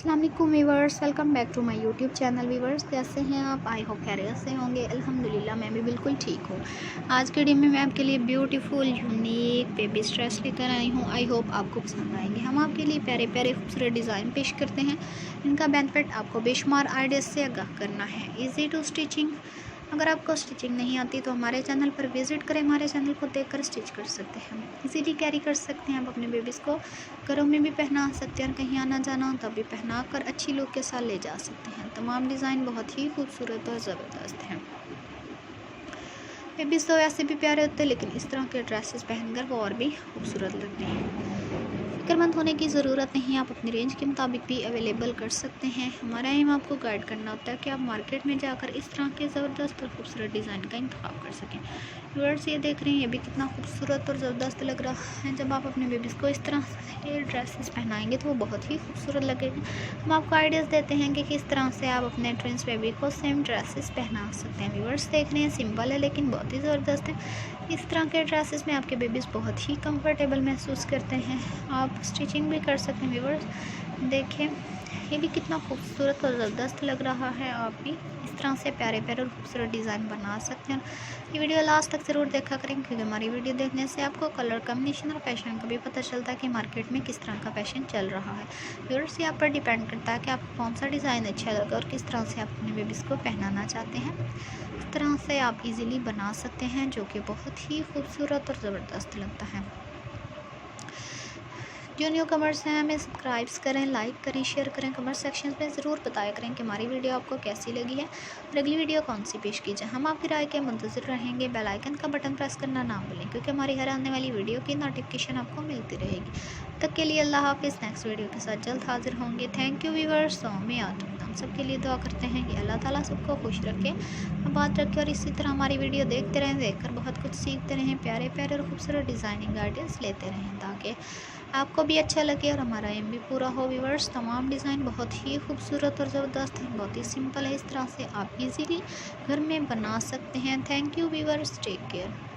अस्सलाम वालेकुम viewers, welcome back to my YouTube channel. Viewers, कैसे हैं आप? आई होप खैरियत से होंगे। अल्हम्दुलिल्लाह मैं भी बिल्कुल ठीक हूँ। आज के वीडियो में मैं आपके लिए ब्यूटीफुल यूनिक बेबी ड्रेस लेकर आई हूँ। आई होप आपको पसंद आएंगे। हम आपके लिए प्यारे प्यारे खूबसूरत डिज़ाइन पेश करते हैं। इनका बेनिफिट आपको बेशुमार आइडियाज से आगाह करना है। Easy to stitching. अगर आपको स्टिचिंग नहीं आती तो हमारे चैनल पर विज़िट करें। हमारे चैनल को देखकर स्टिच कर सकते हैं। इजीली कैरी कर सकते हैं। आप अपने बेबीज़ को घरों में भी पहना सकते हैं और कहीं आना जाना हो तब भी पहना कर अच्छी लुक के साथ ले जा सकते हैं। तमाम डिज़ाइन बहुत ही खूबसूरत और ज़बरदस्त हैं। बेबीज़ तो वैसे भी प्यारे होते हैं, लेकिन इस तरह के ड्रेसेस पहनकर वो और भी खूबसूरत लगते हैं। फिक्रमंद होने की ज़रूरत नहीं, आप अपनी रेंज के मुताबिक भी अवेलेबल कर सकते हैं। हमारा एम आपको गाइड करना होता है कि आप मार्केट में जाकर इस तरह के ज़बरदस्त और खूबसूरत डिज़ाइन का इंतखाब कर सकें। व्यूअर्स, ये देख रहे हैं, ये भी कितना खूबसूरत और ज़बरदस्त लग रहा है। जब आप अपने बेबीज़ को इस तरह से ड्रेसेस पहनाएंगे तो वो बहुत ही खूबसूरत लगेगा। हम आपको आइडियाज़ देते हैं कि किस तरह से आप अपने ट्विंस बेबी को सेम ड्रेसेस पहना सकते हैं। व्यूअर्स, देख रहे हैं, सिंपल है लेकिन बहुत ही ज़बरदस्त है। इस तरह के ड्रेसेस में आपके बेबीज़ बहुत ही कंफर्टेबल महसूस करते हैं। आप स्टिचिंग भी कर सकते हैं। व्यूअर्स, देखें, ये भी कितना खूबसूरत और ज़बरदस्त लग रहा है। आप भी इस तरह से प्यारे प्यारे और खूबसूरत डिज़ाइन बना सकते हैं। ये वीडियो लास्ट तक ज़रूर देखा करें, क्योंकि हमारी वीडियो देखने से आपको कलर कॉम्बिनेशन और फैशन का भी पता चलता है कि मार्केट में किस तरह का फैशन चल रहा है। व्यूअर्स, ये आप पर डिपेंड करता है कि आपको कौन सा डिज़ाइन अच्छा लगा और किस तरह से आप अपने बेबीज़ को पहनाना चाहते हैं। इस तरह से आप इजीली बना सकते हैं, जो कि बहुत ही खूबसूरत और ज़बरदस्त लगता है। जो न्यू कमर्स हैं, हमें सब्सक्राइब्स करें, लाइक करें, शेयर करें। कमेंट सेक्शन में ज़रूर बताया करें कि हमारी वीडियो आपको कैसी लगी है और अगली वीडियो कौन सी पेश की जाए। हम आपकी राय के मुंतज़िर रहेंगे। बेल आइकन का बटन प्रेस करना ना भूलें, क्योंकि हमारी हर आने वाली वीडियो की नोटिफिकेशन आपको मिलती रहेगी। तब तक के लिए अल्लाह हाफ़िज़। नेक्स्ट वीडियो के साथ जल्द हाजिर होंगे। Thank you viewers. हम सब के लिए दुआ करते हैं कि अल्लाह ताला सबको खुश रखे, आबाद रखे और इसी तरह हमारी वीडियो देखते रहें, देखकर बहुत कुछ सीखते रहें, प्यारे प्यारे और खूबसूरत डिज़ाइनिंग आइडियाज़ लेते रहें, ताकि आपको भी अच्छा लगे और हमारा एम भी पूरा हो। व्यूअर्स, तमाम डिज़ाइन बहुत ही खूबसूरत और ज़बरदस्त है, बहुत ही सिंपल है। इस तरह से आप इजीली घर में बना सकते हैं। Thank you viewers, take care.